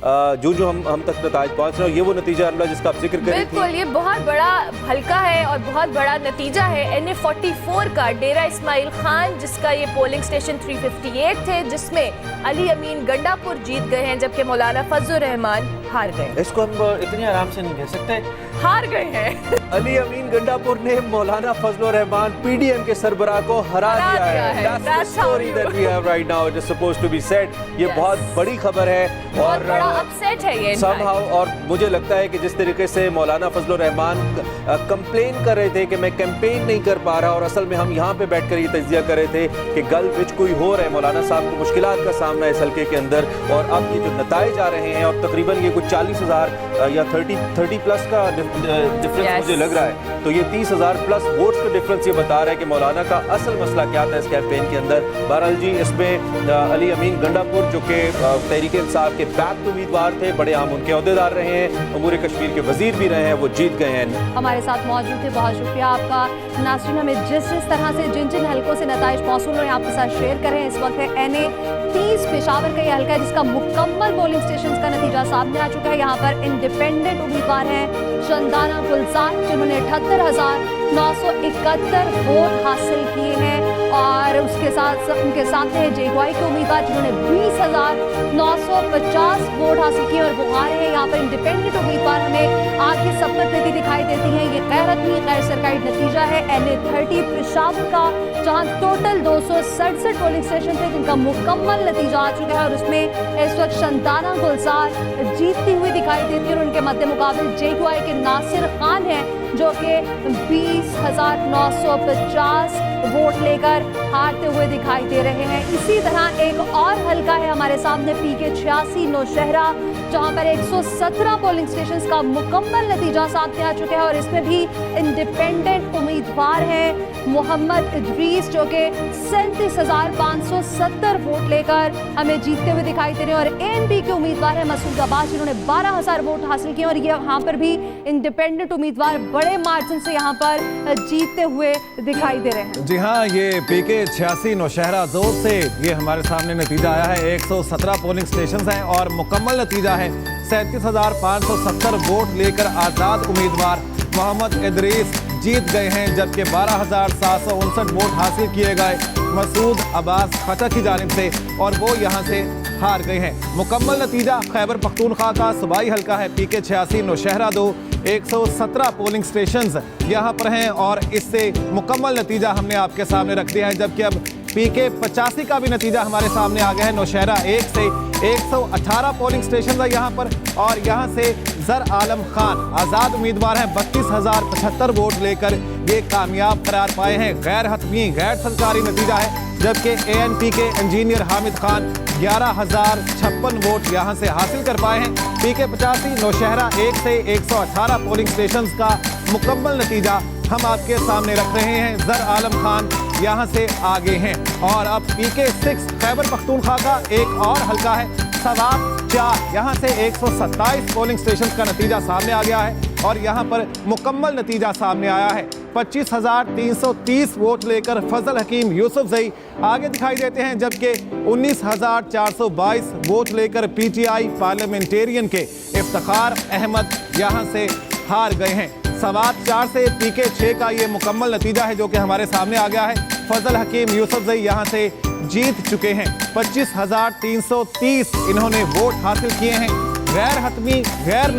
जो जो हम तक नतीजा पहुँच रहे हैं, ये वो नतीजा अल्लाह जिसका आप जिक्र करें। बिल्कुल, ये बहुत बड़ा हल्का है और बहुत बड़ा नतीजा है NA 44 का, डेरा इस्माइल खान, जिसका ये पोलिंग स्टेशन 358 थे, जिसमें अली अमीन गंडापुर जीत गए हैं, जबकि मौलाना फजलुर रहमान हार गए। इसको हम इतनी आराम से नहीं कह सकते, हार गए हैं। अली अमीन गंडापुर ने मौलाना फजलुर रहमान PDM के सरबराह को हरा दिया है। That's the story that we have right now. It is supposed to be said. ये बहुत बड़ी खबर है और बड़ा अपसेट है ये somehow, और मुझे लगता है कि जिस तरीके से मौलाना फजलुर रहमान कंप्लेन कर रहे थे कि मैं कैंपेन नहीं कर पा रहा, और असल में हम यहाँ पे बैठकर ये तज्जिया कर रहे थे कि गल्फ विच कोई हो रहा है, मौलाना साहब को मुश्किलात का सामना है इस हल्के के अंदर, और अब ये जो नताइज आ रहे हैं और तकरीबन ये कुछ 40,000 या 30 प्लस का डिफरेंस मुझे लग रहा है, तो ये 30,000 प्लस वोट्स का डिफरेंस ये बता रहा है कि मौलाना का असल मसला क्या था इस कैंपेन के अंदर। बहरहाल जी, इसमें अली अमीन गंडापुर जो कि तहरीक इंसाफ के बैक उम्मीदवार थे, बड़े आम उनके अहदेदार रहे हैं, अमूर कश्मीर के वजीर भी रहे हैं, वो जीत गए हैं। हमारे साथ मौजूद थे, बहुत शुक्रिया आपका। नाज़रीन, हमें जिस तरह से जिन हल्कों से नताइज मौसूल हुए आपके साथ शेयर करें। इस वक्त है NA 30 पेशावर का ये हल्का है, जिसका मुकम्मल पोलिंग स्टेशन का नतीजा सामने आ चुका है। यहाँ पर इंडिपेंडेंट उम्मीदवार हैं चंदाना गुलजार, जिन्होंने 78,971 वोट हासिल किए हैं, और उसके साथ उनके सामने है जेगवाई के उम्मीदवार, जिन्होंने 20,950 वोट हासिल किए और वो हारे हैं। यहाँ पर इंडिपेंडेंट उम्मीदवार हमें आगे सबकत देती दिखाई देती हैं। ये गैर हतमी गैर सरकारी नतीजा है NA 30 पेशावर का, जहाँ टोटल 267 पोलिंग स्टेशन थे, जिनका मुकम्मल नतीजा आ चुका है, और उसमें इस वक्त चंदाना गुलजार जीतती हुई दिखाई देती है, और उनके मद्दे मुकाबले जेगवाई के नासिर खान हैं, जो कि 20,950 वोट लेकर हारते हुए दिखाई दे रहे हैं। इसी तरह एक और हल्का है हमारे सामने PK 86 नौशहरा, जहां पर 117 पोलिंग स्टेशंस का मुकम्मल नतीजा सामने आ चुका है, और इसमें भी इंडिपेंडेंट उम्मीदवार हैं मोहम्मद इदरीस, जो कि 37,570 वोट लेकर हमें जीतते हुए दिखाई दे रहे हैं, और ANP के उम्मीदवार हैं मसूद अब्बास, जिन्होंने 12,000 वोट हासिल किए, और ये यहाँ पर भी इंडिपेंडेंट उम्मीदवार बड़े मार्जिन से यहाँ पर जीतते हुए दिखाई दे रहे हैं। जी हाँ, ये PK 86 नौशहरा जोर से ये हमारे सामने नतीजा आया है। 117 पोलिंग स्टेशन हैं और मुकम्मल नतीजा है 37,570 वोट लेकर आज़ाद उम्मीदवार मोहम्मद इदरीस जीत गए हैं, जबकि 12,759 वोट हासिल किए गए मसूद अब्बास फतह की जानिब से, और वो यहाँ से हार गए हैं। मुकम्मल नतीजा खैबर पख्तूनख्वा का सूबाई हल्का है PK 86 नौशहरा 2, 117 पोलिंग स्टेशंस यहाँ पर हैं, और इससे मुकम्मल नतीजा हमने आपके सामने रख दिया है। जबकि अब PK 85 का भी नतीजा हमारे सामने आ गया है। नौशहरा 1 से 118 पोलिंग स्टेशन है यहाँ पर, और यहाँ से जर आलम खान आज़ाद उम्मीदवार हैं, 32,075 वोट लेकर ये कामयाब करार पाए हैं। गैर हतमी गैर सरकारी नतीजा है, जबकि ANP के इंजीनियर हामिद खान 11,056 वोट यहाँ से हासिल कर पाए हैं। PK 85 नौशहरा 1 से 118 पोलिंग स्टेशंस का मुकम्मल नतीजा हम आपके सामने रख रहे हैं। जर आलम खान यहाँ से आगे हैं, और अब PK 6 खैबर पख्तूनख्वा का एक और हल्का है सवाब 4, यहाँ से 127 पोलिंग स्टेशन का नतीजा सामने आ गया है, और यहाँ पर मुकम्मल नतीजा सामने आया है। 25,330 वोट लेकर फजल हकीम यूसुफजई आगे दिखाई देते हैं, जबकि 19,422 वोट लेकर PTI पार्लियामेंटेरियन के इफ्तिखार अहमद यहाँ से हार गए हैं। सवाब 4 से PK 6 का ये मुकम्मल नतीजा है, जो कि हमारे सामने आ गया है। फजल हकीम यूसुफजई यहाँ से जीत चुके हैं। 25,330 इन्होंने वोट हासिल किए हैं। गैर हतमी गैर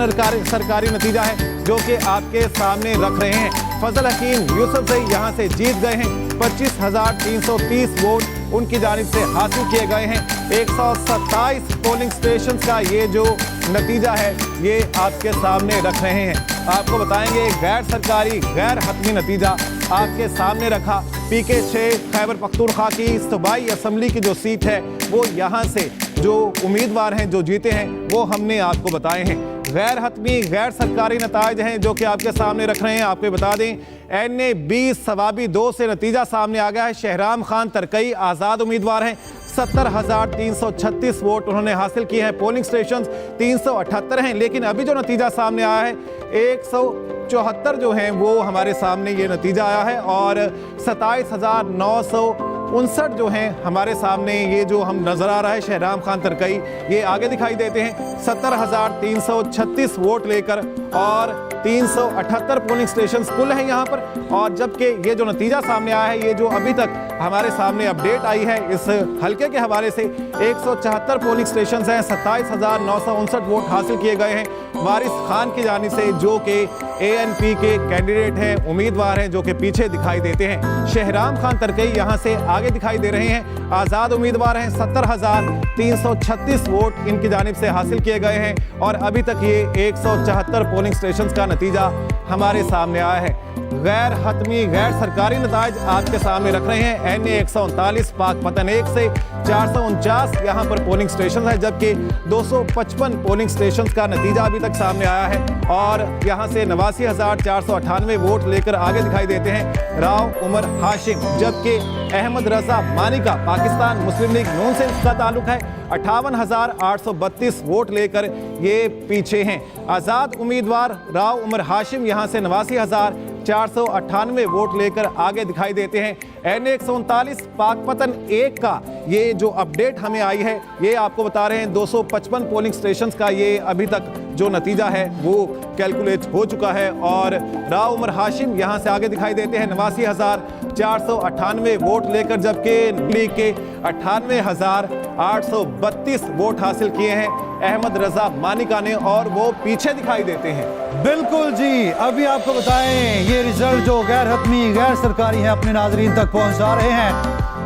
सरकारी नतीजा है, जो कि आपके सामने रख रहे हैं। फजल हकीम यूसुफजई यहाँ से जीत गए हैं। 25,330 वोट उनकी जानिब से हासिल किए गए हैं। 127 पोलिंग स्टेशन का ये जो नतीजा है, ये आपके सामने रख रहे हैं। आपको बताएंगे गैर सरकारी गैर हतमी नतीजा आपके सामने रखा। PK 6 खैबर पख्तूनख्वा की सूबाई असम्बली की जो सीट है, वो यहाँ से जो उम्मीदवार हैं जो जीते हैं, वो हमने आपको बताए हैं। गैर हतमी गैर सरकारी नताइज हैं जो कि आपके सामने रख रहे हैं। आपको बता दें NA 20 सवाबी 2 से नतीजा सामने आ गया है। शहराम खान तरकई आज़ाद उम्मीदवार हैं। 70,336 वोट उन्होंने हासिल किए हैं। पोलिंग स्टेशन 378 हैं, लेकिन अभी जो नतीजा सामने आया है 174 जो हैं वो हमारे सामने ये नतीजा आया है, और 27,900 59 जो हैं हमारे सामने, ये जो हम नजर आ रहा है शहराम खान तरकई, ये आगे दिखाई देते हैं 70,336 वोट लेकर, और 378 पोलिंग स्टेशन कुल हैं यहाँ पर। और जबकि ये जो नतीजा सामने आया है, ये जो अभी तक हमारे सामने अपडेट आई है इस हल्के के हवाले से, 174 पोलिंग स्टेशन हैं, 27,959 वोट हासिल किए गए हैं वारिस खान की जानिब से, जो कि ANP के कैंडिडेट हैं, उम्मीदवार हैं, जो कि पीछे दिखाई देते हैं। शहराम खान तरकई यहाँ से आगे दिखाई दे रहे हैं, आज़ाद उम्मीदवार हैं, 70,336 वोट इनकी जानिब से हासिल किए गए हैं। और अभी तक ये 174 पोलिंग स्टेशन का नतीजा हमारे सामने आया है। गैर हतमी गैर सरकारी नताज आपके सामने रख रहे हैं। NA 139 पाकपतन 1 से 449 यहाँ पर पोलिंग स्टेशन है, जबकि 255 पोलिंग स्टेशन का नतीजा अभी तक सामने आया है। और यहाँ से 89,498 वोट लेकर आगे दिखाई देते हैं राव उमर हाशिम, जबकि अहमद रजा मानी का पाकिस्तान मुस्लिम लीग नून से इसका ताल्लुक है, 58,832 वोट लेकर ये पीछे हैं। आज़ाद उम्मीदवार राव उमर हाशिम यहाँ से 89,498 वोट लेकर आगे दिखाई देते हैं। NA 139 पाकपतन 1 का ये जो अपडेट हमें आई है, ये आपको बता रहे हैं 255 पोलिंग स्टेशंस का ये अभी तक जो नतीजा है वो कैलकुलेट हो चुका है। और राव उमर हाशिम यहाँ से आगे दिखाई देते हैं 89,498 वोट लेकर, जबकि लीग के 98,832 वोट हासिल किए हैं अहमद रजा मानिका ने, और वो पीछे दिखाई देते हैं। बिल्कुल जी, अभी आपको बताएं ये रिजल्ट जो गैर हतमी गैर सरकारी हैं अपने नाजरीन तक पहुंचा रहे हैं।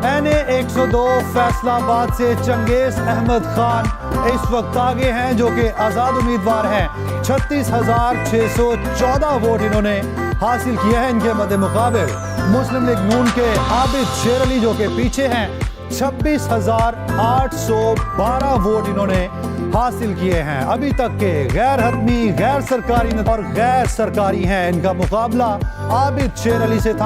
NA 102 फैसलाबाद से चंगेज अहमद खान इस वक्त आगे हैं, जो कि आज़ाद उम्मीदवार हैं। 36,614 वोट इन्होंने हासिल किए हैं। इनके मद्दे मुकाबिल मुस्लिम लीग नून के आबिद शेर अली जो कि पीछे हैं, 26,812 वोट इन्होंने हासिल किए हैं। अभी तक के गैर हतमी गैर सरकारी और गैर सरकारी हैं, इनका मुकाबला आबिद शेर अली से था।